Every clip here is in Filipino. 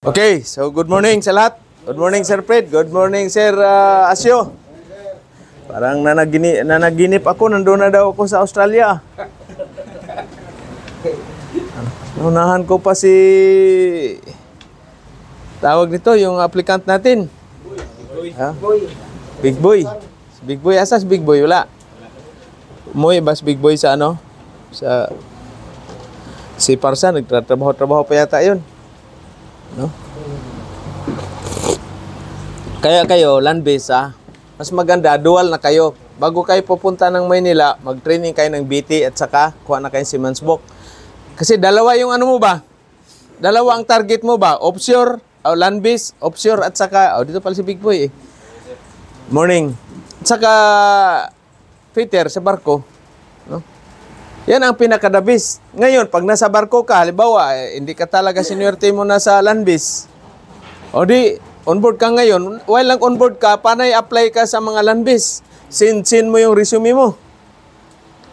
Okay, so good morning sa lahat. Good morning, Sir Fred. Good morning, Sir Asyo. Parang nanaginip ako, nandun na daw ako sa Australia. Unahan ko pa si... Tawag nito, yung applicant natin. Big Boy. Big Boy, asas Big Boy? Wala. Umuwi ba si Big Boy sa ano? Sa... Si Parsa, nagtrabaho pa yata yun. No? Kaya kayo, land base mas maganda, dual na kayo. Bago kayo pupunta ng Maynila, mag-training kayo ng BT at saka kuha na kayo si Mansbok. Kasi dalawa yung ano mo ba? Dalawa ang target mo ba? Offshore, land base, offshore at saka, dito pala si Big Boy eh. Morning. At saka, Peter, sa barko. No? Yan ang pinakadabis. Ngayon, pag nasa barko ka, halimbawa, hindi ka talaga sinuwerte mo na sa land base. O di, onboard ka ngayon. While lang onboard ka, panay apply ka sa mga land base. Send mo yung resume mo.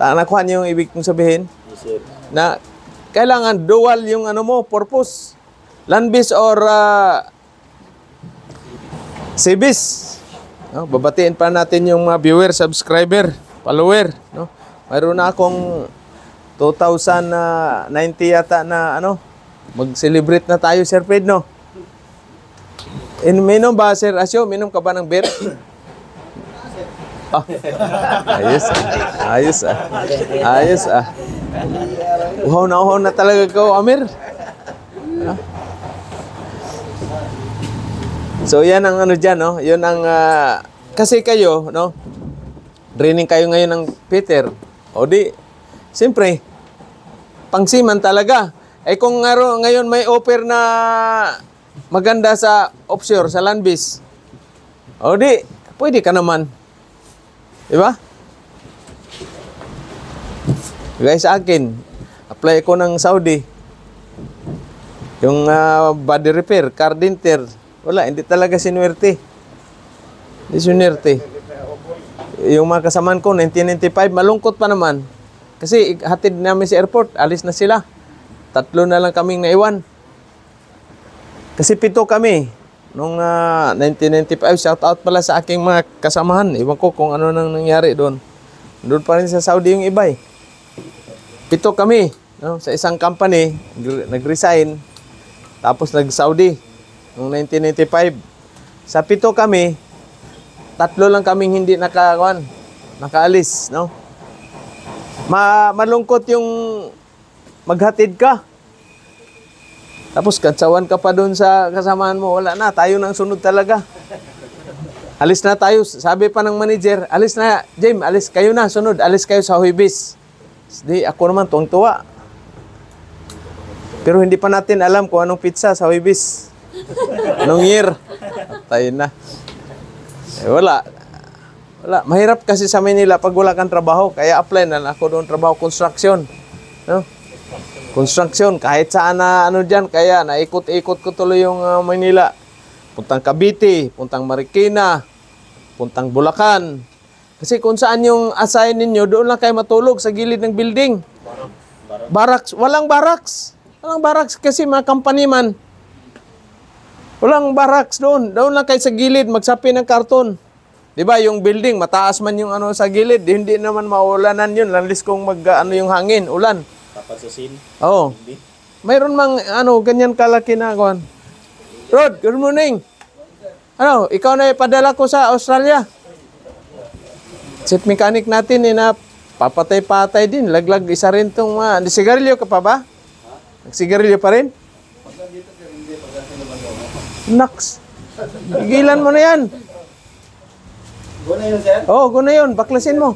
Nakuha niyo yung ibig kong sabihin? Yes, na kailangan dual yung ano mo, purpose. Land base or sea base. No? Babatiin pa natin yung mga viewer, subscriber, follower. No? Mayroon na akong 2090 yata na ano, mag-celebrate na tayo, Sir Fred, no? Minom ba, Sir Asyo? Minom ka ba ng beer? Ayos Uhaw na talaga ko, Amir. So, yan ang ano dyan, no? Yun ang, kasi kayo, no? Training kayo ngayon ng Peter. O di, siyempre, pangsiman talaga. Kung ngayon may offer na maganda sa offshore, sa land base, o di, pwede ka naman. Diba? Guys, sa akin, apply ko ng Saudi. Yung body repair, car denter, wala, hindi talaga sinuwerte. Hindi sinuwerte. Yung mga kasamaan ko, 1995, malungkot pa naman. Kasi hatid namin sa airport, alis na sila. 3 na lang kaming naiwan. Kasi 7 kami. Noong 1995, shout out pala sa aking mga kasamahan. Iwan ko kung ano nang nangyari doon. Doon pa rin sa Saudi yung iba eh. 7 kami. No? Sa isang company, nag-resign. Tapos nag-Saudi. Noong 1995. Sa 7 kami, 3 lang kaming hindi nakaalis. No? Malungkot yung maghatid ka. Tapos katsawan ka pa doon sa kasamaan mo. Wala na, tayo nang sunod talaga. Alis na tayo. Sabi pa ng manager, alis na, Jim, alis kayo na, sunod. Alis kayo sa Huibis. Di, ako naman tuwang-tuwa. Pero hindi pa natin alam kung anong pizza sa Huibis. Anong year. Tayo na. Wala. Mahirap kasi sa Manila pag wala kang trabaho. Kaya apply na ako doon trabaho construction. No? Construction, kahit saan na ano dyan. Kaya naikot-ikot ko tuloy yung Manila. Puntang Cavite, puntang Marikina, puntang Bulacan. Kasi kung saan yung assign ninyo, doon lang kayo matulog sa gilid ng building. Barracks. Walang barracks. Walang barracks kasi mga company man. Walang barracks doon. Doon lang kayo sa gilid, magsapi ng karton. Diba, yung building, mataas man yung ano sa gilid, hindi naman maulanan yun. Lanlis kung ano yung hangin, ulan. Tapat sa sin? Oo. Mayroon mang ganyan kalaki na kuwan. Rod, good morning. Ikaw na ipadala ko sa Australia. Seat mechanic natin na papatay-patay din. Laglag isa rin itong sigarilyo ka pa ba? Nagsigarilyo pa rin? Naks. Gigilan mo na yan. Go na yun, sir? Oo, go na yun. Baklasin mo.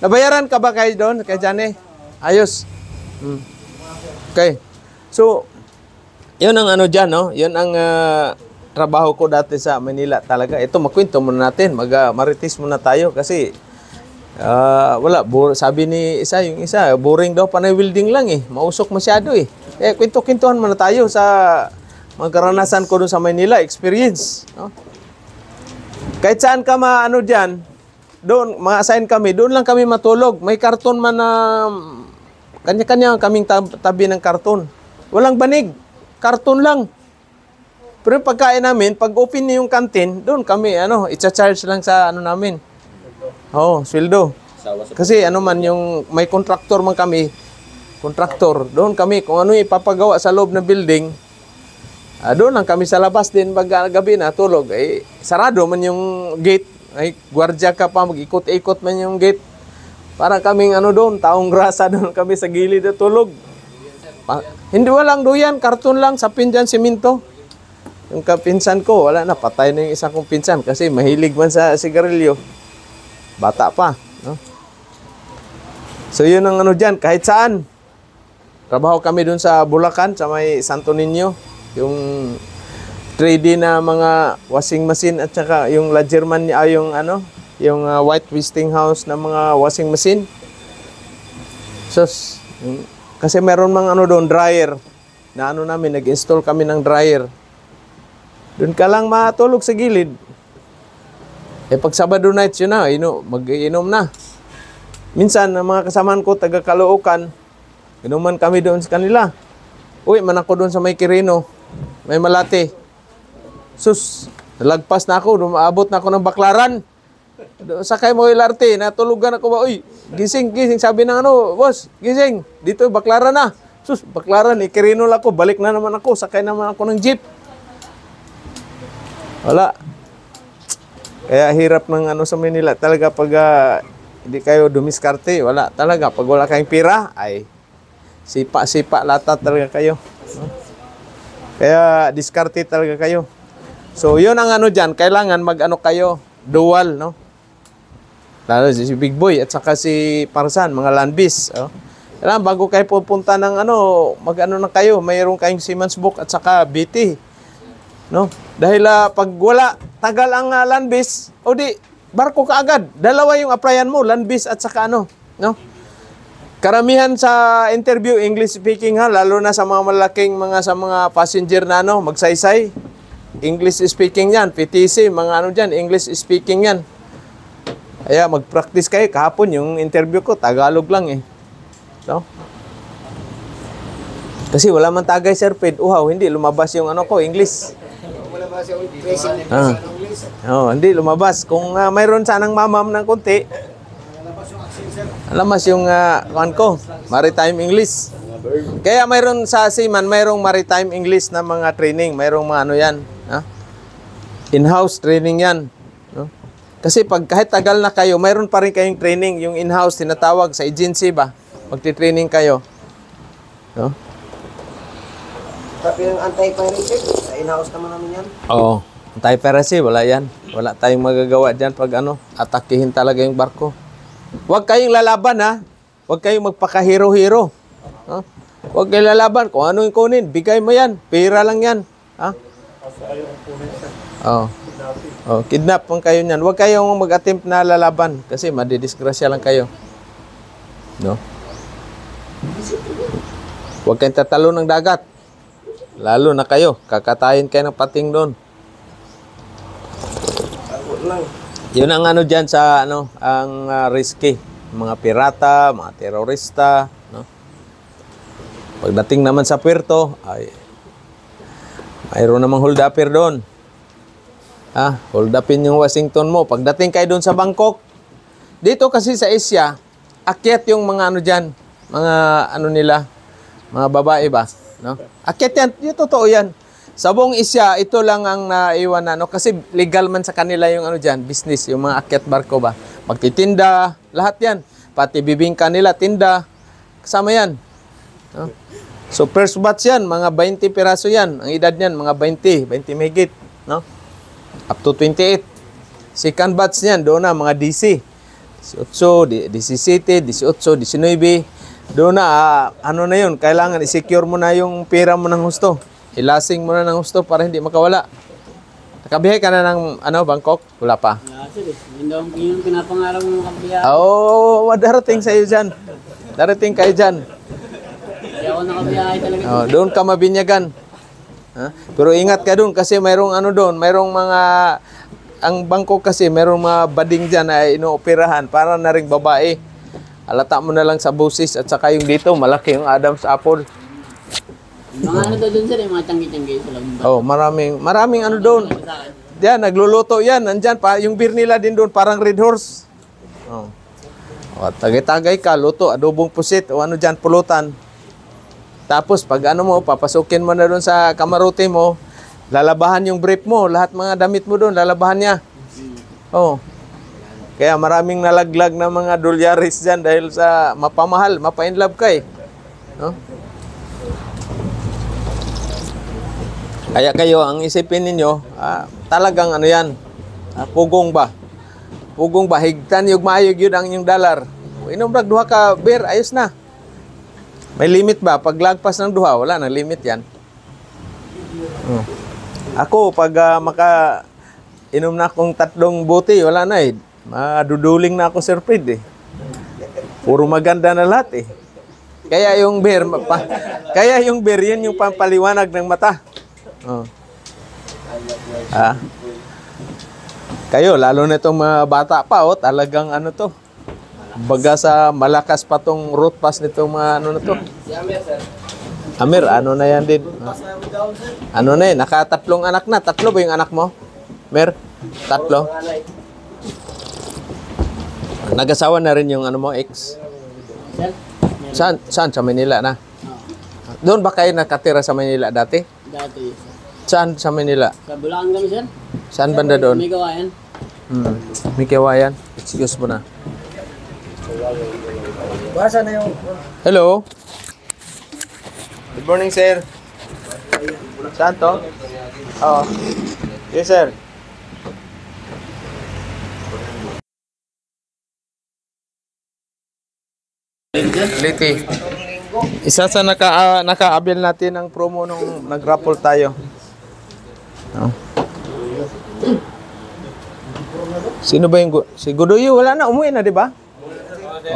Nabayaran ka ba kayo doon? Kay Jane? Ayos. Okay. So, yun ang ano dyan, no? Yun ang trabaho ko dati sa Manila talaga. Ito, magkwento muna natin. Marites muna tayo kasi wala. Sabi ni yung isa, boring daw, panay welding lang eh. Mausok masyado eh. Kwento-kwentuhan muna tayo sa mga karanasan ko doon sa Manila. Experience. No? Kahit saan ka dyan, doon, ma-assign kami, doon lang kami matulog. May karton man na kanya-kanya kaming tabi ng karton. Walang banig. Karton lang. Pero yung pagkain namin, pag open na yung canteen, doon kami, i-charge lang sa namin. Oo, sweldo. Kasi man, yung may contractor man kami, doon kami, kung ano ipapagawa sa loob ng building, doon lang kami sa labas din pag gabi na tulog. Sarado man yung gate. Gwardiya ka pa, mag-ikot-ikot man yung gate. Para kaming doon, taong grasa doon kami sa gilid na tulog. Hindi walang duyan, karton lang, sapin dyan, simento. Yung kapinsan ko, wala na, patay na yung isang kong pinsan kasi mahilig man sa sigarilyo. Bata pa. No? So yun ang dyan, kahit saan. Trabaho kami doon sa Bulacan, sa may Santo Niño. Yung 3D na mga washing machine at saka yung Lagerman niya, yung white Westinghouse na mga washing machine. So, kasi meron mga doon, dryer. Na namin, nag-install kami ng dryer. Doon ka lang matulog sa gilid. Pag Sabado nights, yun na, mag-iinom na. Minsan, ang mga kasamaan ko, taga Caloocan, inuman kami doon sa kanila. Uy, man ako doon sa may Quirino, may Malate. Sus, nalagpas na ako, dumaabot na ako ng Baklaran. Sakay mo LRT, natulugan ako ba? Uy, gising, sabi ng boss, gising, dito Baklaran na. Sus, Baklaran, Quirino lang ako, balik na naman ako, sakay naman ako ng jeep. Wala. Kaya hirap ng sa Manila. Talaga pag hindi kayo dumiskarte, wala talaga. Pag wala kayong pira, ay sipa-sipa latat talaga kayo. Kaya diskarte talaga kayo. So, yun ang dyan. Kailangan kayo, dual, no? Lalo si Big Boy at saka si Parsan, mga landbis. Kailangan bago kayo pupunta ng na kayo, mayroon kayong Siemens book at saka BT. No? Dahil pag wala, tagal ang landbis, o di, barko ka agad. Dalawa yung applyan mo, landbis at saka no? Karamihan sa interview, English speaking lalo na sa mga malaking sa mga passenger na magsaysay. English speaking yan, PTC, mga dyan, English speaking yan. Kaya mag-practice kayo. Kahapon yung interview ko, Tagalog lang No? Kasi wala man tagay, Sir Ped. Hindi lumabas yung English. Wala ba siya pressing English? Hindi lumabas. Kung mayroon sanang mamam ng konti, alamas yung ko, maritime English. Kaya mayroon sa Seaman, mayroong maritime English na mga training. Mayroong mga yan. In-house training yan. No? Kasi pag kahit tagal na kayo, mayroon pa rin kayong training. Yung in-house, tinatawag sa agency ba? Magti-training kayo. No? Tapi yung anti-piracy, sa in-house naman namin yan. Oo. Anti-piracy, wala yan. Wala tayong magagawa dyan pag atakihin talaga yung barko. Huwag kayong lalaban Huwag kayong magpaka-hero-hero. Huwag kayong lalaban. Kung ano yung kunin, bigay mo yan. Pera lang yan. Kidnap pang kayo niyan. Huwag kayong mag-attempt na lalaban kasi madidisgrasya lang kayo. No? Huwag kayong tatalo ng dagat. Lalo na kayo. Kakatayin kayo ng pating doon. Yun ang dyan sa ang risky. Mga pirata, mga terorista, no? Pagdating naman sa puerto, ay mayroon namang hold upper doon. Hold upin yung Washington mo. Pagdating kayo doon sa Bangkok, dito kasi sa Asia, akyat yung mga dyan, mga nila, mga babae ba, no? Akyat yan, yung totoo yan. Sa buong Asia, ito lang ang naiwan kasi legal man sa kanila yung dyan, business, yung mga akyat barko ba. Magtitinda, lahat yan. Pati bibingka nila, tinda, kasama yan. No? So first batch yan, mga 20 piraso yan. Ang edad niyan, mga 20 mahigit. No? Up to 28. Second batch niyan, doon na, mga DC. 18, 17, 18, 19. Doon na, na yun, kailangan i-secure mo na yung pera mo ng husto. Ilasing mo na ng husto para hindi makawala. Nakabihay ka na ng Bangkok? Wala pa? Wala sir. Yung pinapangarap mo makabiyahe. Darating sa iyo dyan. Darating kayo dyan. Hindi ako nakabiyahe talaga. Doon ka mabinyagan. Pero ingat ka doon kasi mayroong doon, mayroong mga, ang Bangkok kasi mayroong mga bading dyan na inooperahan para na ring babae. Halata mo na lang sa busis at saka yung dito, malaki yung Adam's apple. Yung mga ano daw dun sir, yung mga tanggi-tanggi sa loob. Oh, maraming ano doon. Yan, nagluluto yan. Nandyan pa, yung beer nila din doon, parang Red Horse. Oh. O, tagay-tagay ka, luto, adobong pusit, o ano dyan, pulutan. Tapos, pag ano mo, papasukin mo na doon sa kamarote mo, lalabahan yung brief mo, lahat mga damit mo doon, lalabahan niya. Oh. Kaya maraming nalaglag na mga dolyaris dyan dahil sa mapamahal, mapa-inlove ka eh. No? Kaya kayo, ang isipin ninyo, talagang ano yan, pugong ba? Pugong ba? Higtan yung maayog yun ang inyong dalar. Inom na duha ka beer, ayos na. May limit ba? Pag lagpas ng duha, wala na limit yan. Ako, pag inom na akong 3 buti, wala na eh. Maduduling na ako, Sir Fred eh. Puro maganda na lahat eh. Kaya yung beer, yun yung pampaliwanag ng mata. Oh. Kayo, lalo na itong mga bata pa, talagang ano to. Baga sa malakas pa tong root pass nitong mga ano na to. Si Amir, sir. Amir, ano na yan din? Ano na yun? Nakatatlong anak na. 3 ba yung anak mo? Mer? 3? Nag-asawa na rin yung ano mo, ex? Sir? Saan? Sa Manila na? Doon ba kayo nakatira sa Manila dati? Dati, sir. Saan sa Manila? Sa Bulacan kami, sir. Saan banda doon? May gawain. May kawayan. Excuse mo na. Basa na yung... Hello? Good morning, sir. Saan to? Oo. Yes, sir. Liti. Isa sa naka-avail natin ng promo nung nag-raffle tayo. Oh. Sino ba yung... Si Gudoyo, wala na. Umuwi na, di ba?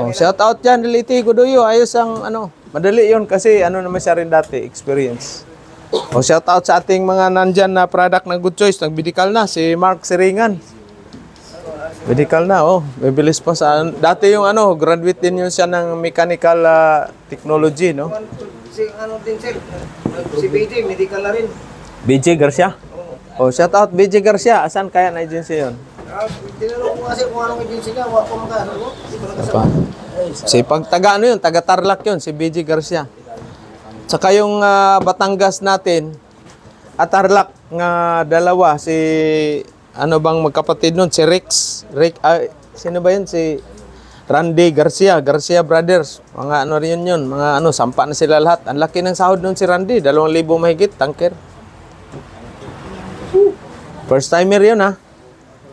Oh, shout out dyan, Liti, Gudoyo. Ayos ang ano. Madali yon kasi ano naman siya rin dati, experience. Oh, shout out sa ating mga nandyan na product na Good Choice. Nagbidikal na, si Mark Siringan. Medical na, bibilis pa sa... Dati yung ano, graduate din yun siya ng mechanical technology, no? Si ano din, sir. Si BJ, medical na rin. BJ Garcia? Oh, shout out BJ Garcia. Asan kaya na agency yun? Tinanong ko kasi kung anong agency niya, wala ko magkano. Hindi ko nakasama. Si taga ano yun, taga Tarlac yun, si BJ Garcia. Saka yung Batangas natin, at Tarlac nga dalawa, si... Ano bang magkapatid nun? Si Rex. Sino ba yun? Si Randy Garcia. Garcia Brothers. Mga ano rin yun. Mga ano, sampa na sila lahat. Ang laki ng sahod nun si Randy. 2,000 mahigit. Tanker. First timer yun ha.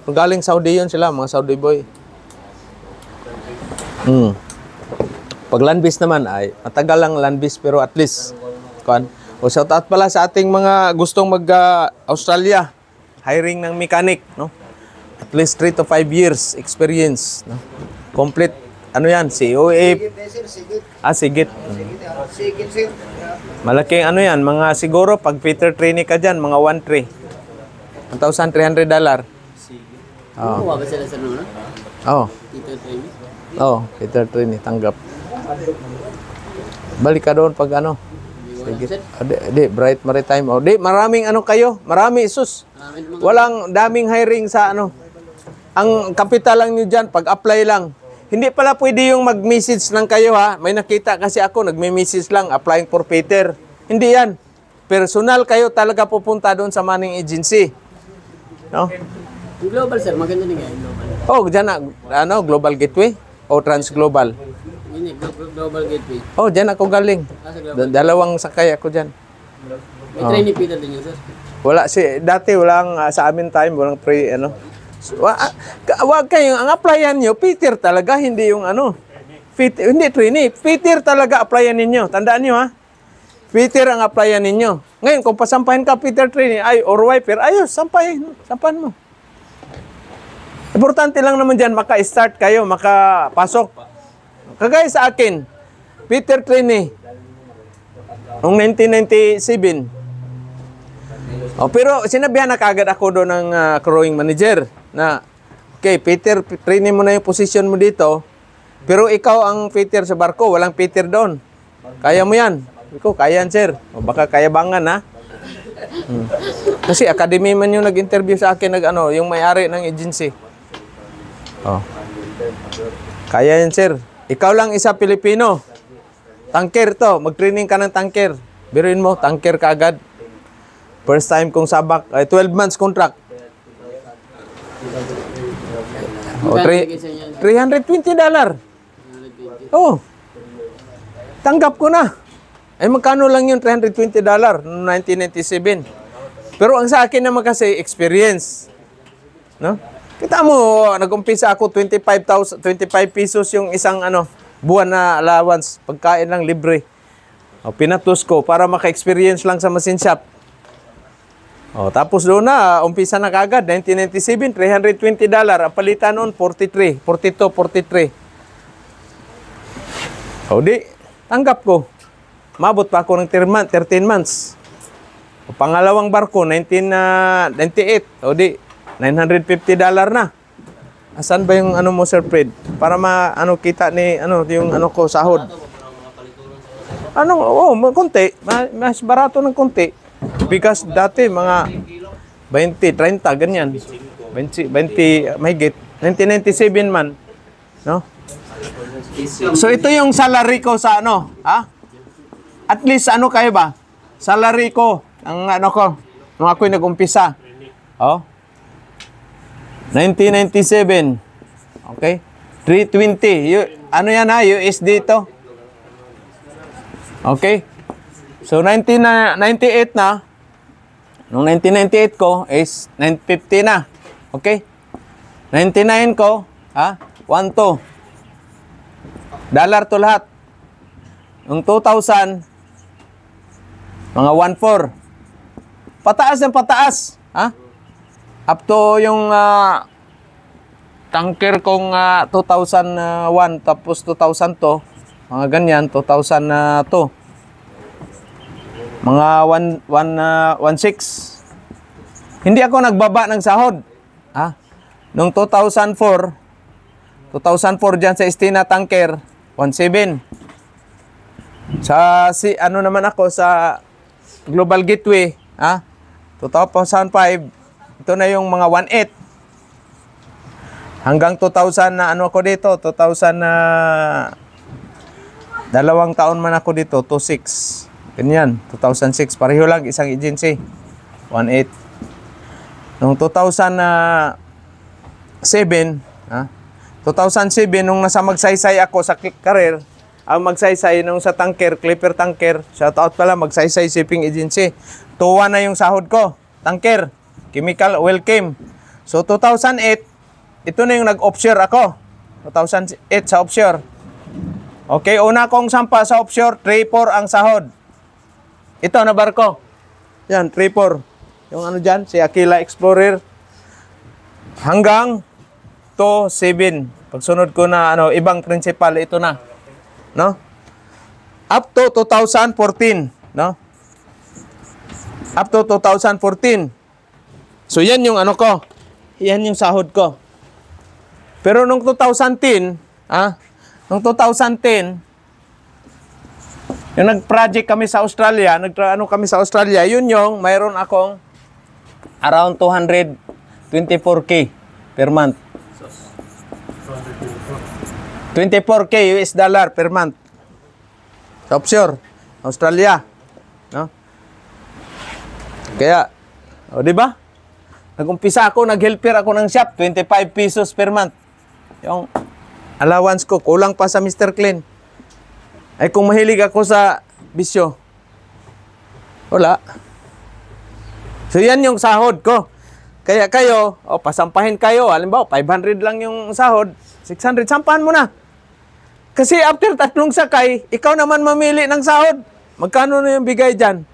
Kung galing Saudi yun sila. Mga Saudi boy. Pag landbis naman ay matagal lang landbis pero at least. O shout out pala sa ating mga gustong mag-Australia. Hiring ng mechanic, no? At least 3 to 5 years experience, no? Complete, ano yan, COA. Sigit. Sigit, sir. Malaking ano yan, mga siguro, pag Peter training ka dyan, mga 1,300. $1,300. Kuha ba sila sa nuna? Oo. Dito training? Oo, Peter training, tanggap. Balik ka doon pag ano. Sige. Di, Bright Maritime. Di, maraming ano kayo. Marami, sus. Walang daming hiring sa ano. Ang kapital lang nyo dyan, pag-apply lang. Hindi pala pwede yung mag-message lang kayo ha. May nakita kasi ako, nagme-message lang, applying for Peter. Hindi yan. Personal kayo talaga pupunta doon sa Manning Agency. No? Global, sir. Maganda din nga. Global. Oh, dyan na. Ano, Global Gateway? O Trans Global? Hindi, Global Gateway. Oh, dyan ako galing. Sa Global. Dalawang sakay ako dyan. May training Peter din yun, sir. Wala dati walang sa amin time walang pre ano. Wag kayo ang applyan niyo Peter talaga hindi yung ano. Hindi trainee. Peter talaga applyan ninyo. Tandaan niyo ha. Peter ang applyan ninyo. Ngayon kung pasampahin ka Peter trainee ay or wiper, ayos sampahin mo. Importante lang naman diyan maka-start kayo, makapasok. Kagaya sa akin, Peter trainee noong 1997. Pero sinabihan na kagad ako doon ng crewing manager na, okay, Peter, training mo na yung position mo dito, pero ikaw ang Peter sa barko, walang Peter doon. Kaya mo yan. Ikaw, kaya yan, sir. O baka kayabangan, ha? Kasi academy man yung nag-interview sa akin, yung may-ari ng agency. Oh. Kaya yan, sir. Ikaw lang isa Pilipino. Tanker to. Mag-training ka ng tanker. Biruin mo, tanker ka agad. First time kong sabak. 12 months contract. Oh, $320. Oh. Tanggap ko na. Ay magkano lang yung $320 noong 1997. Pero ang sa akin naman kasi experience. No? Kita mo, nag-umpisa ako 25 pesos yung isang buwan na allowance, pagkain lang libre. O, pinatos ko para maka-experience lang sa machine shop. O, tapos doon na, umpisa na kagad, 1997, $320. Ang palitan noon, 42, 43. O di, tanggap ko. Mabot pa ako ng 13 months. O, pangalawang barko, 1998. O di, $950 na. Asan ba yung mo, Sir Fred? Para kita ni yung ko sahod. Konti. Mas barato ng konti. Because dati mga 20, 30 ganyan. 20 mahigit. 1997 man, no? So ito yung salary ko sa ha? At least kayo ba? Salary ko ang ko nung ako'y nag-umpisa. Oh. 1997. Okay? 320. Yan ha? USD ito. Okay? So, 1998 na. Nung 1998 ko is 950 na. Okay? 99 ko, $1,200. Dollar to lahat. Nung 2000, mga 1,400. Pataas ng pataas. Ha? Up to yung tanker kong 2001 tapos 2002 mga ganyan 2002 mga 16 hindi ako nagbaba ng sahod nung 2004 dyan sa Estina tanker 17 sa naman ako sa Global Gateway 2005 ito na yung mga 1.8. Hanggang 2000 na ako dito, 2000 na 2 taon man ako dito, 26. Ganyan, 2006. Pareho lang, isang agency. 1.8. Noong 2007, 2007, nung nasa Magsaysay ako sa career, ang Magsaysay nung sa tanker, Clipper Tanker, shoutout pala, Magsaysay Shipping Agency. Tuwa na yung sahod ko, tanker. Chemical Oil Chem. So, 2008, ito na yung nag-offshore ako. 2008 sa offshore. Okay, una kong sampa sa offshore, 3-4 ang sahod. Ito na barko. Yan, 3-4. Yung dyan, si Aquila Explorer. Hanggang 2-7. Pagsunod ko na ibang principal, ito na. No? Up to 2014. No? Up to 2014. So, yan yung ko. Yan yung sahod ko. Pero nung 2010, nung 2010, yung nag-project kami sa Australia, yun yung mayroon akong around 224K per month. 24K US dollar per month. Sa offshore, Australia. No? Kaya, di ba? Nag-umpisa ako, nag-helper ako ng shop, 25 pesos per month. Yung allowance ko, kulang pa sa Mr. Clean. Ay kung mahilig ako sa bisyo, wala. So yan yung sahod ko. Kaya kayo, pasampahin kayo, halimbawa 500 lang yung sahod, 600, sampahan mo na. Kasi after 3 sakay, ikaw naman mamili ng sahod. Magkano na yung bigay dyan?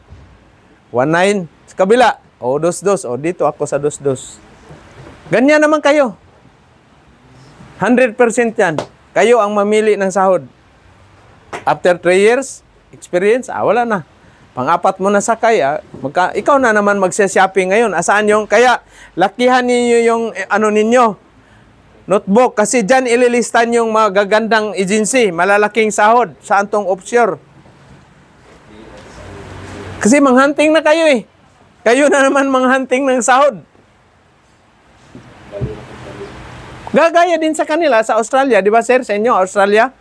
1,900. Sa kabila, 2,200. Dito ako sa 2,200. Ganyan naman kayo. 100% yan. Kayo ang mamili ng sahod. After 3 years, experience, wala na. Pang-4 mo na sakay, ikaw na naman magsa-shopping ngayon. Asaan yung, kaya lakihan niyo yung ninyo, notebook. Kasi dyan ililistan yung magagandang agency, malalaking sahod, saan tong offshore. Kasi manghunting na kayo eh. Kayo na naman manghunting ng sahod. Gagaya din sa kanila sa Australia, di ba sir? Sa inyo, Australia?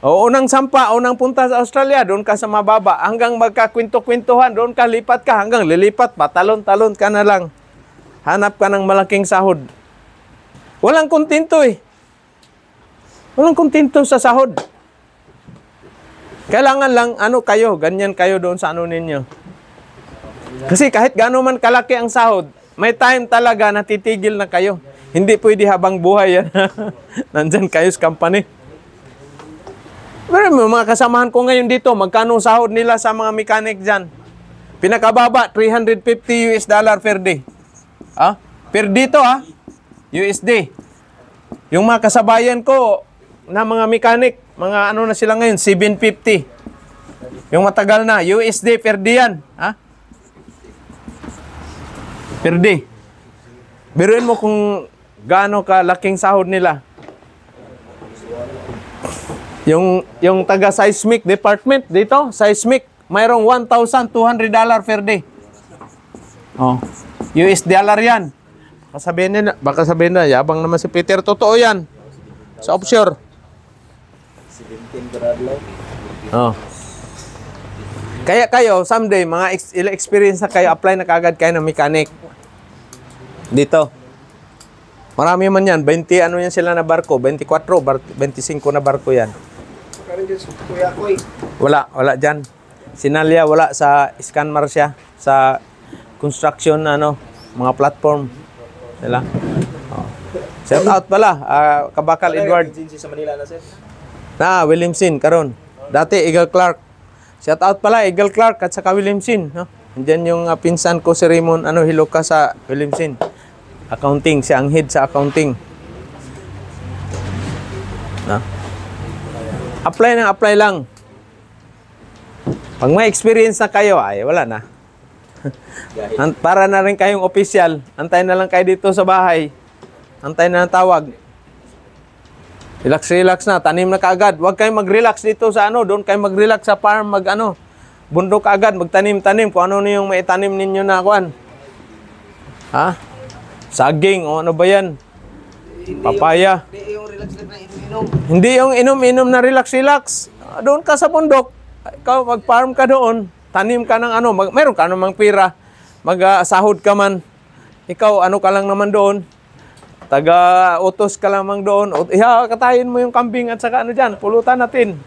O, unang sampa, unang punta sa Australia, doon ka sa mababa. Hanggang magkakwento-kwentuhan, doon ka, lipat ka. Hanggang lilipat pa, talon-talon ka na lang. Hanap ka ng malaking sahod. Walang kontento eh. Walang kontento sa sahod. Kailangan lang, ano kayo, ganyan kayo doon sa ano ninyo. Kasi kahit gaano man kalaki ang sahod, may time talaga na titigil na kayo. Hindi pwede habang buhay yan. Nandyan kayo sa company. Pero mga kasamahan ko ngayon dito, magkano sahod nila sa mga mechanic dyan? Pinakababa, $350 per day. Ah? Per dito USD. Yung mga kasabayan ko na mga mechanic, mga ano na sila ngayon, $750. Yung matagal na, USD per day yan. Ha? Per day. Biruin mo kung gaano kalaking sahod nila. Yung taga-seismic department dito, seismic, mayroong $1,200 per day. Oh, US dollar yan. Baka sabihin na, yabang naman si Peter. Totoo yan. Sa offshore. 17 grado. Oh. Kaya kayo, someday, mga experience na kayo, apply na kagad kayo ng mechanic. Dito. Marami man yan. 20 ano yan sila na barko. 24, 25 na barko yan. Karin din sa kuya ko eh. Wala dyan. Sinalya, wala sa Scanmar siya. Sa construction, mga platform. Nila. Oh. Shout out pala. Kabakal Edward. Sa Manila na sir. Williamson, karon. Dati, Eagle Clark. Shout out pala, Eagle Clark at saka Williamson. No? Diyan yung pinsan ko si Raymond, Hiloka sa Williamson. Accounting, siya ang head sa accounting. No? Apply lang. Pag may experience na kayo, ay wala na. Para na rin kayong official. Antay na lang kayo dito sa bahay. Antay na ng tawag. Relax na, tanim na kaagad. Huwag kayong mag-relax dito sa doon kayo mag-relax sa farm, bundok kaagad, magtanim-tanim. Kung ano na yung maitanim ninyo na kuan. Ha? Saging, o ano ba yan? Papaya. Hindi yung relax na inom. Hindi yung inom-inom na relax. Doon ka sa bundok. Ikaw, mag-farm ka doon. Tanim ka ng meron ka namang pira. Mag-sahod ka man. Ikaw, ka lang naman doon. Taga-utos ka lamang doon. Katayin mo yung kambing at saka dyan. Pulutan natin.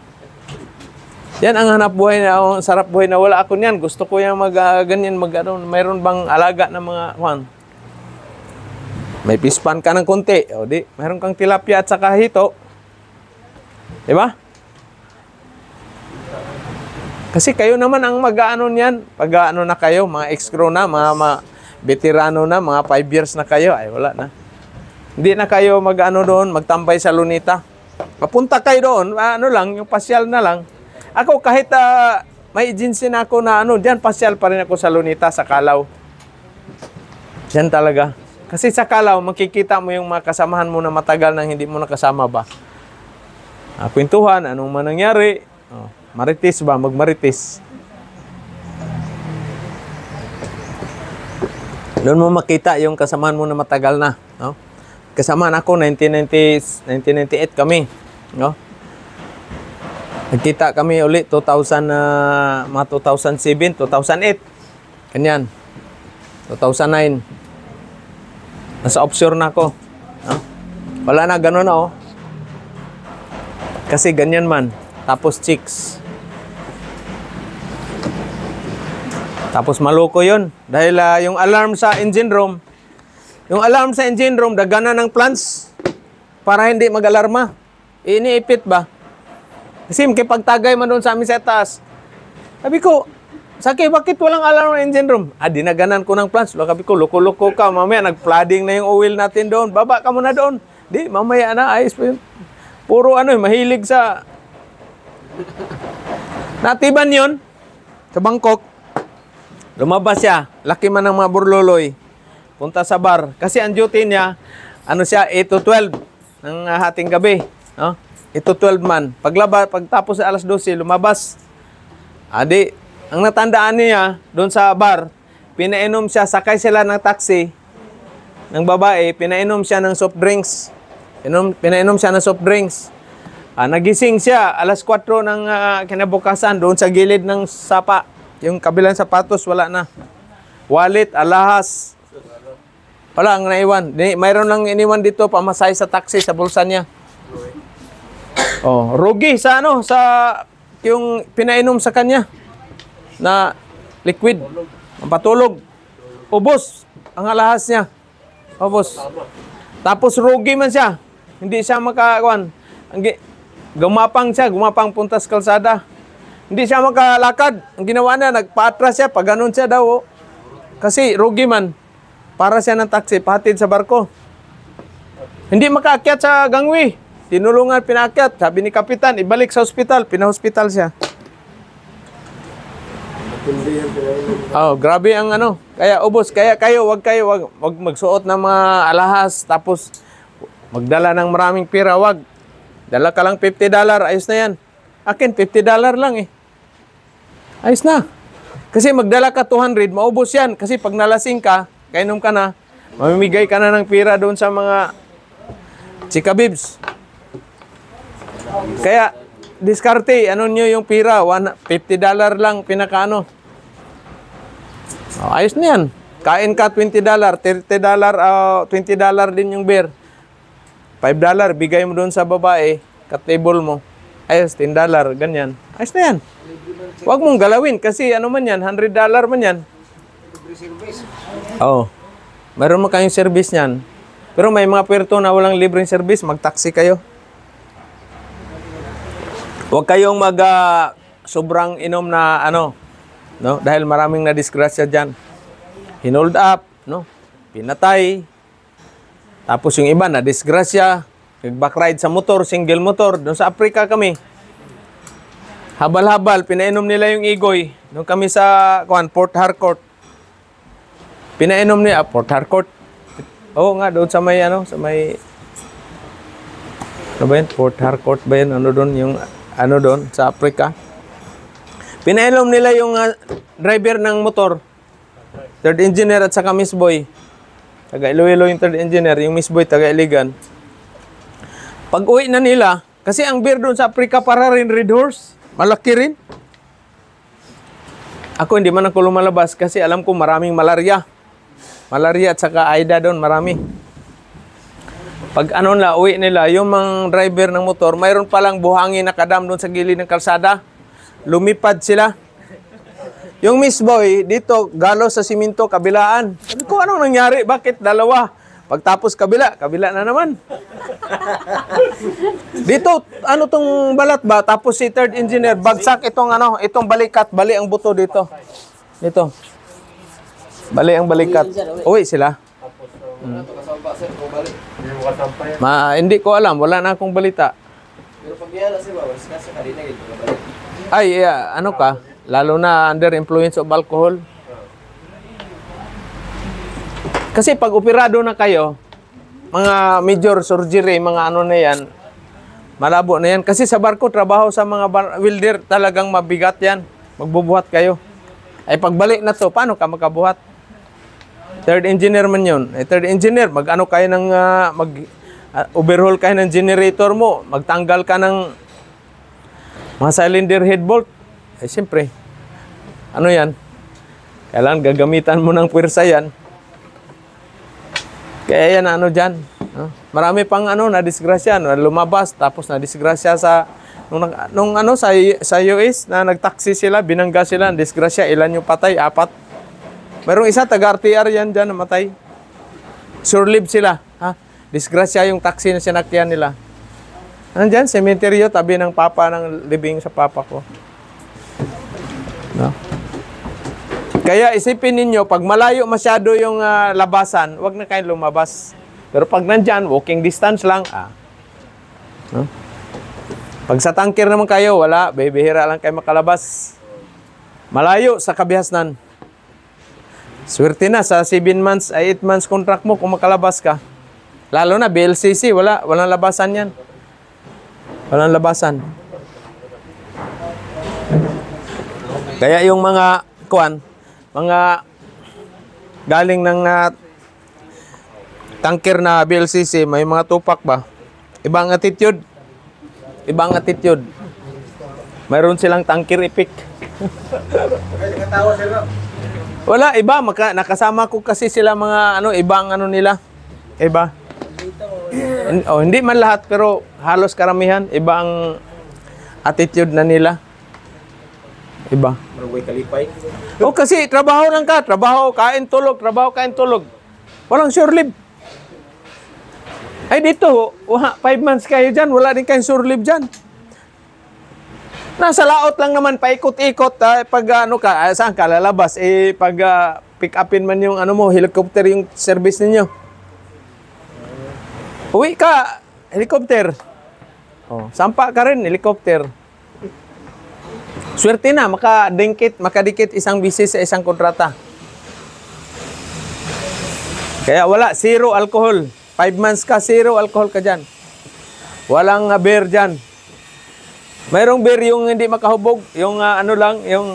Yan ang hanap buhay na, ang sarap buhay na wala ako niyan. Gusto ko yung ganyan, mayroon bang alaga ng mga, may pispan ka ng konti. O di, mayroon kang tilapia at saka hito. Diba? Kasi kayo naman ang niyan. Pag na kayo, mga ex-crew na, mga veterano na, mga 5 years na kayo, ay wala na. Hindi na kayo doon, magtambay sa Lunita. Papunta kayo doon, lang, yung pasyal na lang. Ako kahit may agency na ako na diyan pasyal pa rin ako sa Lunita, sa Calao. Diyan talaga. Kasi sa Calao, makikita mo yung mga kasamahan mo na matagal nang hindi mo nakasama ba. Kwentuhan, anong man nangyari. Marites ba? Magmarites. Doon mo makita yung kasamahan mo na matagal na. No? Kasamahan ako, 1998 kami. No? Nagkita kami ulit, 2007, 2008. Kanyan. 2009. Nasa offshore na ako. No? Wala na, gano'n na Kasi ganyan man. Tapos chicks. Tapos maloko yun. Dahil yung alarm sa engine room, dagana ng plants para hindi mag-alarma. Iniipit ba? Kasi pagtagay man doon sa amin sa taas. Sabi ko, Saki, bakit walang alarm ng engine room? Dinaganan ko ng plants. Sabi ko, loko-loko ka. Mamaya nag-flooding na yung oil natin doon. Baba ka muna doon. Di, mamaya na. Ayos pa yun. Puro mahilig sa... Natiban yun. Sa Bangkok. Lumabas siya. Laki man ng mga burloloy. Punta sa bar. Kasi ang duty niya, 8 to 12 ng hating gabi. No? 8 to 12 man. Pagtapos sa alas 12, lumabas. ang natandaan niya doon sa bar, pinainom siya, sakay sila ng taxi ng babae, pinainom siya ng soft drinks. Pinainom siya ng soft drinks. Nagising siya alas 4 ng kinabukasan doon sa gilid ng sapa. Yung kabilang sapatos, wala na. Wallet, alahas. Wala ang naiwan. Mayroon lang iniwan dito, pamasahe sa taxi sa bulsa niya. Oh, rugi sa sa yung pinainom sa kanya na liquid. Ang patulog. Ubos ang alahas niya. Ubos. Tapos rugi man siya. Hindi siya makakuan. Gumapang puntas kalsada. Hindi siya makalakad. Ang ginawa niya, nagpa-atras siya, pag ganun siya daw. Kasi rugi man. Para siya ng taxi, pahatid sa barko. Hindi makaakyat sa gangway. Tinulungan, pinaakyat. Sabi ni Kapitan, ibalik sa ospital. Pinahospital siya. Oh, grabe ang Kaya ubos, kaya wag magsuot ng mga alahas tapos magdala ng maraming pera, wag. Dala ka lang $50, ayos na yan. Akin $50 lang eh. Ayos na. Kasi magdala ka 200, maubos yan. Kasi pag nalasing ka, kainom ka na, mamimigay ka na ng pera doon sa mga chikabibs. Kaya diskarte, nyo yung pera, $50 lang pinakaano. Ayos na yan. Kain ka $20, $30, $20 din yung beer. $5, bigay mo doon sa babae, ka-table mo. Ayos, $10, ganyan. Ayos na yan. Huwag mong galawin kasi man yan, $100 man yan. Oo. Meron mo kayong service niyan. Pero may mga puerto na walang libreng service, mag-taxi kayo. Huwag kayong sobrang inom na no? Dahil maraming na-disgrasya dyan. Hinold up, pinatay. Tapos yung iba na-disgrasya, nag-backride sa motor, single motor. Doon sa Africa kami. Habal-habal, pinainom nila yung igoy. Doon kami sa Port Harcourt. Pinainom niya, Port Harcourt. Oo nga, doon sa may, sa may... Ano ba yun? Port Harcourt ba yun? Doon? Yung, doon, sa Africa. Pinainom nila yung driver ng motor. Third engineer at saka Miss Boy. Taga Iloilo yung third engineer, yung Miss Boy, taga Iligan. Pag uwi na nila, kasi ang beer doon sa Africa para rin Red Horse. Malaki rin. Ako hindi man ako lumalabas kasi alam ko maraming malaria. Malaria at saka AIDA doon, marami. Pag uwi nila, yung mga driver ng motor, mayroon palang buhangin na kadam doon sa gilid ng kalsada. Lumipad sila. Yung Miss Boy, dito, galo sa siminto, kabilaan. Sabi ko, anong nangyari? Bakit dalawa? Pagtapos kabila na naman. Dito, tong balat ba? Tapos si third engineer, bagsak itong balikat, bali ang buto dito. Dito. Bali ang balikat. Uwi sila. Hindi ko alam, wala na akong balita. Pero pag yan, kasi kanina ito na balik. Ay, ka? Lalo na under influence of alcohol. Kasi pag operado na kayo, mga major surgery, mga na yan, malabo na yan. Kasi sa barko, trabaho sa mga welder, talagang mabigat yan. Magbubuhat kayo. Ay pagbalik na to, paano ka makabuhat? Third engineer man yun. Third engineer, kayo ng, overhaul kayo ng generator mo, magtanggal ka ng mga cylinder head bolt. Siyempre, yan? Kailangan gagamitan mo ng puwersa yan. Kaya yan, dyan. Marami pang, na-disgrasya, lumabas, tapos na-disgrasya sa, sa US, na nagtaksi sila, binangga sila, na-disgrasya, ilan yung patay? 4. Mayroong isa, taga-RTR yan dyan, namatay. Sure-live sila, disgrasya yung taxi na sinakyan nila. Nandyan, sementeryo, tabi ng papa, ng libing sa papa ko. Kaya isipin ninyo, pag malayo masyado yung labasan, wag na kayo lumabas. Pero pag nandyan, walking distance lang, Pag sa tanker naman kayo, wala, bibihira lang kayo makalabas. Malayo sa kabihasnan. Swerte na, sa 7 months, 8 months contract mo kung makalabas ka. Lalo na, BLCC, walang labasan yan. Walang labasan. Kaya yung mga kuan, mga galing ng tanker na BLCC, may mga tupak ba? Ibang attitude. Ibang attitude. Mayroon silang tanker epic. Katawa sir. Wala, iba. Nakasama ko kasi sila mga ibang nila. Iba. Hindi man lahat, pero halos karamihan. Iba ang attitude na nila. Iba. Marugoy kalipay. Kasi trabaho lang ka. Trabaho, kain, tulog. Trabaho, kain, tulog. Walang sure live. Ay dito, 5 months kayo dyan. Wala din kayong sure live dyan. Nasa laot lang naman, paikot-ikot. Pag saan ka lalabas? Pag pick upin man yung helicopter yung service ninyo. Uwi ka, helicopter. Sampa ka rin, helicopter. Swerte na, makadikit isang bisis sa isang kontrata. Kaya wala, zero alcohol. 5 months ka, zero alcohol ka dyan. Walang beer dyan. Mayroong beer yung hindi makahubog, yung yung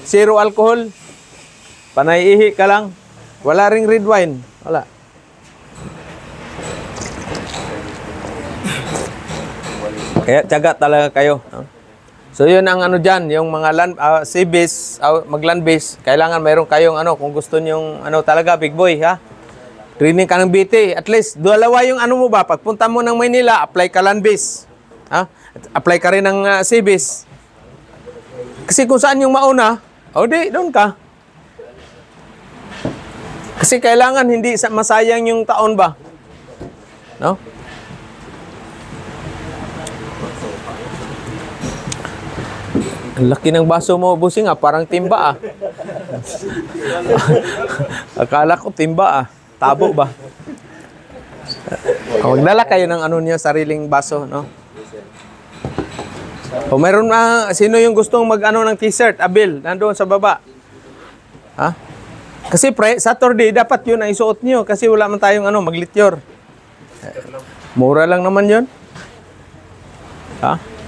zero alcohol. Panay-ihi ka lang. Wala ring red wine. Wala. Kaya tiyaga talaga kayo. So yun ang dyan, yung mga sea base, mag-land base, kailangan mayroon kayong kung gusto nyong talaga, big boy, ha? Training ka ng BT, at least, dalawa yung mo ba, pagpunta mo ng Maynila, apply ka land base, ha? Apply ka rin ng sea base. Kasi kung saan yung mauna, doon ka. Kasi kailangan hindi masayang yung taon ba? No? Ang laki ng baso mo, busing parang timba Akala ko timba Tabo ba? Magdala kayo ng niyo, sariling baso, no? Mayroon sino yung gustong ng t-shirt, Abil, nandoon sa baba. Ha? Kasi Saturday, dapat yun ang isuot nyo kasi wala man tayong maglityor. Mura lang naman yun. Ha?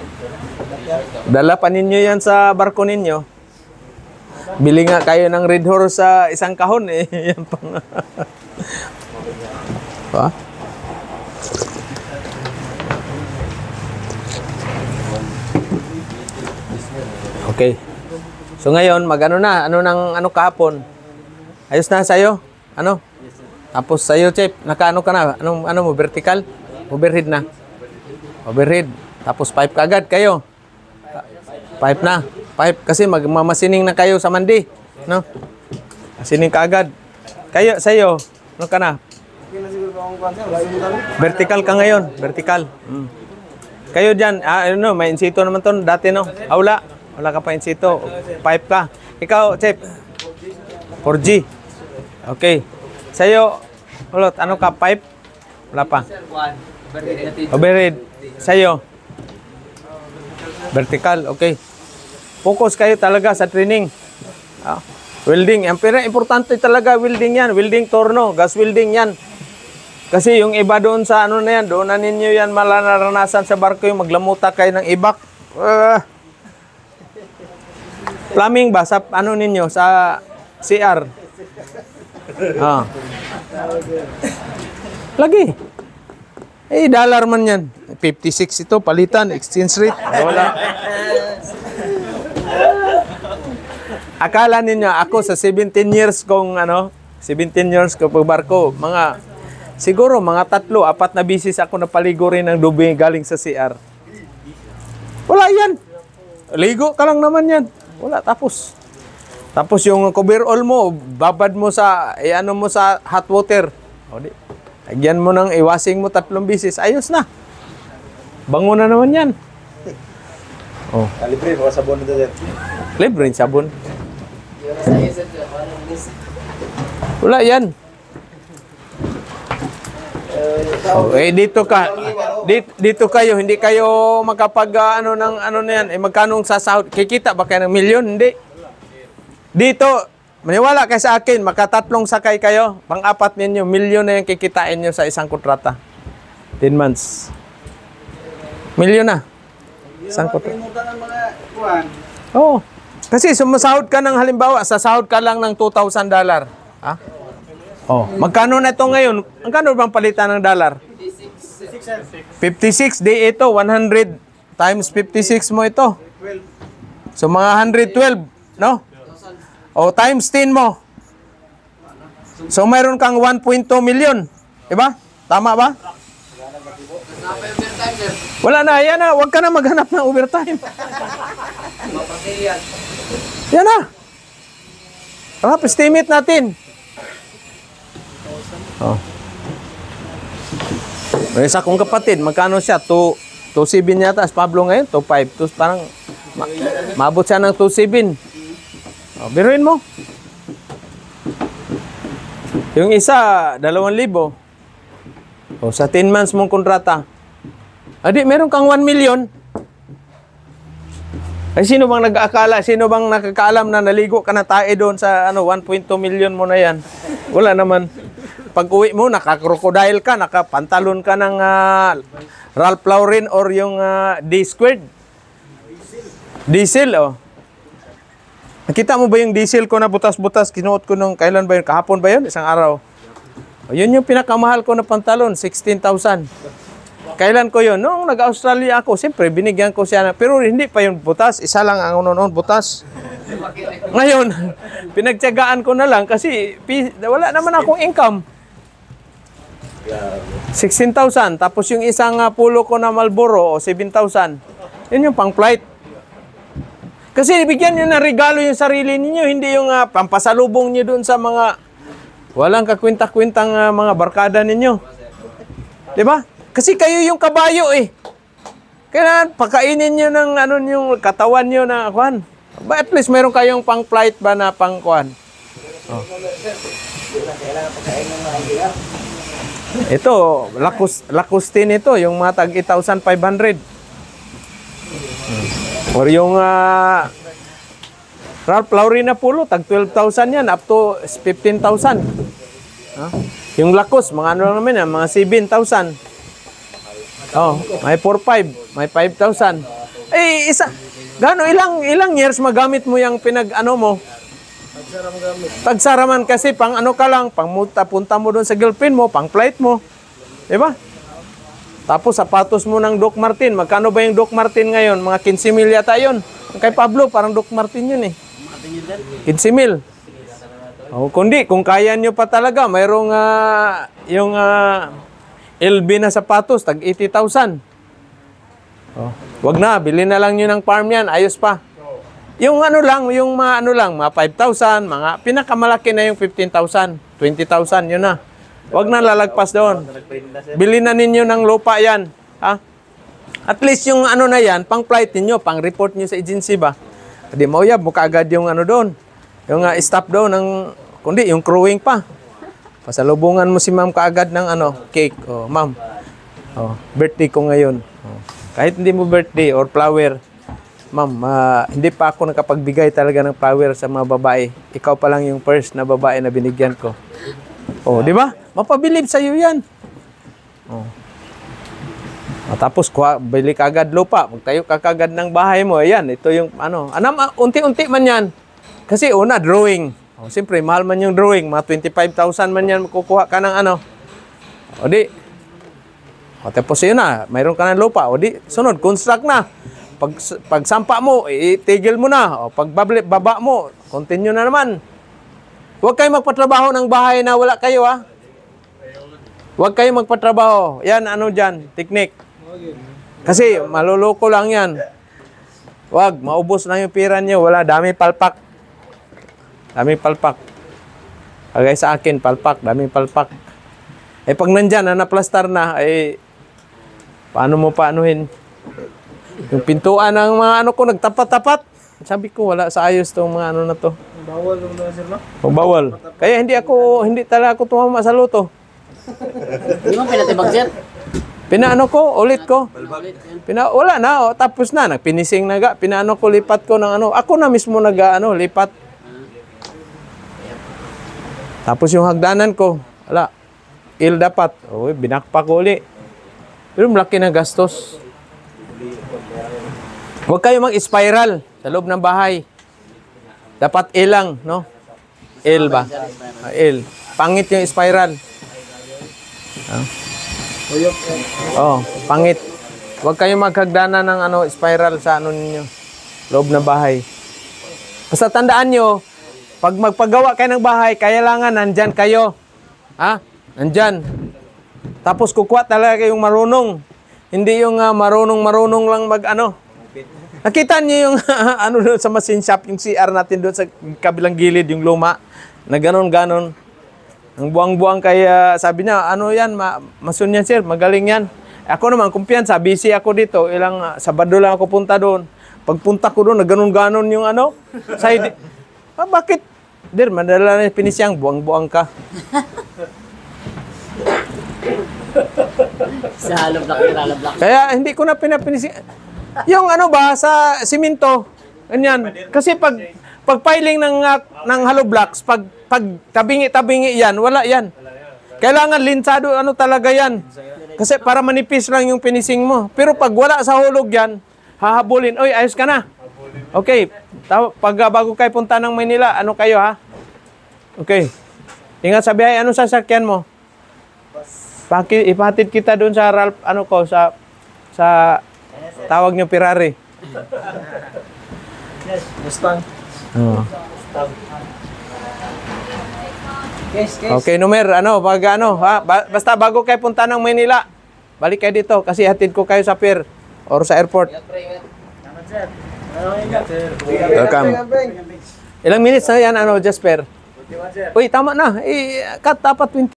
Dala pa ninyo yan sa barko ninyo. Bili nga kayo ng Red Horse sa isang kahon Yan pang ha? Okay. So ngayon, kahapon? Ayos na sa'yo? Tapos sa'yo, Chip, ka na? Mo, vertical? Overhead na? Overhead. Tapos pipe kagad kayo? Pipe na. Pipe kasi magmamasining na kayo sa mandi, no? Masining ka agad. Kayo sa'yo, ka na? Vertical ka ngayon, vertical. Kayo diyan, may insito naman 'ton dati, no? Wala ka pa insito. Pipe ka. Ikaw, Chef. 4G. Okay. Sa'yo, ulot, ka pipe? Wala pa. Overhead. Sa'yo. Vertical, okay. Focus kayo talaga sa training. Welding, ang importante talaga welding yan. Welding torno, gas welding yan. Kasi yung iba doon sa doon na ninyo yan malaranasan sa barko yung maglamuta kayo ng ibak. Plumbing ba sa ninyo sa CR? Lagi. Dollar man yan. 56 ito, palitan, exchange rate. Wala. Akala ninyo, ako sa 17 years kong 17 years ko pagbarko, siguro mga 3-4 na bisis ako napaligo rin ng dumi galing sa CR. Wala yan. Ligo ka lang naman yan. Wala, tapos. Tapos yung coverall mo, babad mo sa, mo sa hot water. Lagyan mo ng iwasing mo 3 bisis, ayos na. Bango na naman yan. Libre, mga sabon nito dyan. Libre yung sabon. Wala yan. Dito kayo, hindi kayo makapag na yan, magkanong sasahod. Kikita ba kayo ng milyon? Hindi. Dito, maniwala kayo sa akin, makatatlong sakay kayo, pang-4 ninyo, milyon na yung kikitain nyo sa isang kontrata. 10 months. Milyon na. Isang kontrata. Oo. Kasi sumasahod ka ng halimbawa, sasahod ka lang ng $2,000. Ha? Oh, magkano na ito ngayon? Magkano bang palitan ng dollar? 56. Di ito, 100 times 56 mo ito. So mga 112, no? O times 10 mo. So mayroon kang 1.2 million. Diba? Tama ba? Wala na, yan na. Huwag ka na maghanap ng overtime. Yan na. Rough estimate natin. Oh. May isa kong kapatid, magkano siya? 2.7 yata. Pablo ngayon, 2.5. Parang maabot siya ng 2.7. Oh, biruin mo. Yung isa, 2,000. O, sa 10 months mong kontrata. Adi, meron kang 1 million. Ay, sino bang nag-aakala? Sino bang nakakaalam na naligo ka na tae doon sa 1.2 million mo na yan? Wala naman. Pag uwi mo, naka-crocodile ka, naka-pantalon ka ng Ralph Lauren or yung D-squared. Diesel, oh. Nakita mo ba yung diesel ko na butas-butas? Kinuot ko nung kailan ba yun? Kahapon ba yun? Isang araw. O, yun yung pinakamahal ko na pantalon, 16,000. Kailan ko yun? Noong nag-Australia ako, siyempre binigyan ko siya na, pero hindi pa yun butas. Isa lang ang noon butas. Ngayon, pinagtiyagaan ko na lang kasi wala naman akong income. 16,000. Tapos yung isang pulo ko na Marlboro, 7,000. Yun yung pang-flight. Kasi bigyan nyo na regalo yung sarili ninyo, hindi yung pampasalubong nyo dun sa mga walang kakwinta-kwintang mga barkada ninyo. Diba? Kasi kayo yung kabayo eh. Kaya pakainin nyo ng yung katawan nyo na kuhan. But at least meron kayong pang-flight ba na pang-kuhan. Oh. Ito, Lakustin ito, yung mga tag 8,500. Or yung Ralph Lauren na pulo, tag 12,000 yan, up to 15,000. Yung Lacoste, mga ano lang naman yan, mga 7,000. Oh, may 4,500, may 5,000. Eh, ilang years magamit mo yung pinag-ano mo? Tagsaraman kasi pang ano ka lang, pang punta mo doon sa girlfriend mo, pang flight mo. Diba? Tapos sapatos mo ng Doc Martin. Magkano ba yung Doc Martin ngayon? Mga 15 mil yata yun. Kay Pablo, parang Doc Martin yun eh. 15 mil. Oh, kundi, kung kaya nyo pa talaga, mayroong yung LB na sapatos, tag 80,000. Oh, wag na, bilhin na lang nyo ng farm yan, ayos pa. Yung mga 5,000, mga pinakamalaki na yung 15,000, 20,000, yun na. Wag na lalagpas doon. Bilhin na ninyo ng lupa yan. Ha? At least yung na yan, pang flight ninyo, pang report nyo sa agency ba? Hindi mo yab, mukha agad yung doon. Yung staff doon, kundi yung crewing pa. Pasalubungan mo si ma'am kaagad ng cake. Oh, ma'am, birthday ko ngayon. Oh. Kahit hindi mo birthday or flower, ma'am, hindi pa ako nakapagbigay talaga ng flower sa mga babae. Ikaw pa lang yung first na babae na binigyan ko. Oh, di ba? Mapabilib sa iyo yan. Oh. Tapos bili ka agad lupa, magtayo ka agad ng bahay mo. Ayan, ito yung unti-unti man yan. Kasi una, drawing. Oh, siyempre, mahal man yung drawing. Mga 25,000 man yan, makukuha ka ng O di. O tapos yun na, mayroon ka ng lupa. O di, sunod, construct na. Pag sampa mo, itigil mo na. O pag baba mo, continue na naman. Huwag kayo magpatrabaho ng bahay na wala kayo, ha? Huwag kayo magpatrabaho. Yan, dyan, technique. Kasi, maluloko lang yan. Huwag, maubos na yung pira nyo. Wala, dami palpak. Dami palpak. Kagaya sa akin, palpak, dami palpak. Eh, pag nandyan, naplastar na, paano mo paanuhin? Yung pintuan ng mga ko, nagtapat-tapat. Sabi ko, wala sa ayos tong mga na to. Bawal yung na sir, no? O, bawal. Kaya hindi talaga ako tumama sa luto. Di mo pinatibag sir? Ulit ko. Wala na, tapos na, nagpinising na ga. Ko, lipat ko ng Ako na mismo lipat. Tapos yung hagdanan ko, wala. Dapat. Binakpak ko uli. Pero malaki na gastos. Huwag kayo mag-spiral sa loob ng bahay. Dapat L lang, no? L ba? L. Pangit yung spiral. Oh, pangit. Huwag kayong maghagdana ng spiral sa ninyo. Loob na bahay. Basta tandaan nyo, pag magpagawa kayo ng bahay, kailangan nandyan kayo. Ha? Nandyan. Tapos kukuha talaga yung marunong. Hindi yung marunong lang Nakita niyo yung doon sa machine shop, yung CR natin doon sa kabilang gilid, yung luma, na ganon. Ang buwang-buwang kaya sabi niya, yan, masun yan sir, magaling yan. Ako naman, kumpiyansa, busy ako dito, Sabado lang ako punta doon. Pagpunta ko doon, na ganon yung side. Bakit? Der, madala na pinisyang, buwang-buwang ka. Sa hollow block. Kaya hindi ko na pinapinising. Yung sa simento, ganyan. Kasi pag piling ng hollow blocks, pag tabingi yan, wala yan. Kailangan linsado talaga yan. Kasi para manipis lang yung finishing mo. Pero pag wala sa hulog yan, hahabulin. Oy, ayos ka na. Okay. Pag bago kayo punta ng Maynila, kayo ha? Okay. Ingat sa biyahe, anong sasakyan mo? Ipahatid kita doon sa Ralph, sa tawag niyo Ferrari. Yes, Mustang. Oh. Case. Okay, Numer, pag ha? Basta bago kayo punta ng Maynila, balik kayo dito kasi hatid ko kayo sa pier or sa airport. Salamat, sir. Ingat, sir. Welcome. Ilang minutes na yan, Jasper? Sir. Uy, tama na. Cut dapat 20.